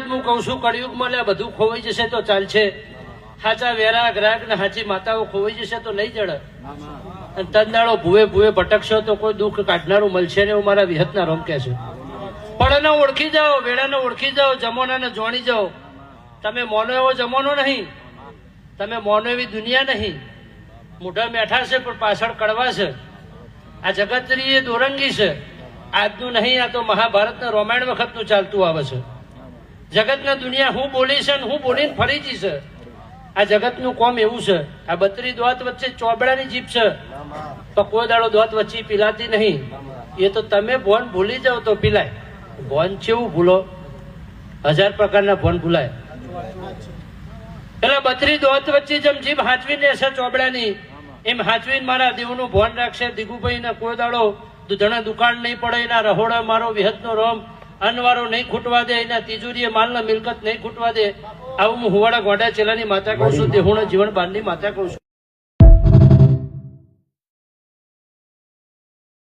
જ હું કઉ છું, કળિયુગમાં લે બધું ખોવાઈ જશે તો ચાલશે, સાચા વેરા ગ્રાહક ને સાચી માતાઓ ખોવાઈ જશે તો નહીં જડે. અને તંદાળો ભૂવે ભૂવે ભટકશો તો કોઈ દુઃખ કાઢનારું મળશે ને, એવું મારા વિહતના રોમ કે છે. પણ ઓળખી જાઓ, વેળાને ઓળખી જાઓ, જમાનાને જોણી જાઓ. તમે મોનો એવો જમાનો નહીં, તમે મોનો એવી દુનિયા નહીં. મોઢા મેઠા છે પણ પાછળ કડવા છે. આ જગતરી એ દોરંગી છે, આજનું નહીં, આ તો મહાભારતના રામાયણ વખતનું ચાલતું આવે છે. જગતના દુનિયા હું બોલી છે ને હું બોલીને ફરી જી છે. આ જગતનું કોમ એવું છે. આ 32 દોત વચ્ચે ચોબડાની જીભ છે, તો કોઈ દાડો દોત વચ્ચે પીલાતી નહીં. એ તો તમે ભોન ભૂલી જાઓ તો પીલાય. ભોન કેવું ભૂલો? 1000 પ્રકારના ભોન ભૂલાય. એટલે 32 દોત વચ્ચે જેમ જીભ હાચવીને હશે ચોબડાની, એમ હાચવીને મારા દેવનું ભોન રાખશે. દિગુભાઈ ને કોઈ દાડો દૂધણા દુકાન નહીં પડે, એના રહોડા મારો વિહતનો રોમ અનવારો નહીં ખૂટવા દે, એના તિજોરીએ માલના મિલકત નહીં ખૂટવા દે. આવું હું હુવાડા ગોડા ચેલાની માતા કહું છું, દેહુણા જીવન બારની માતા કહું છું.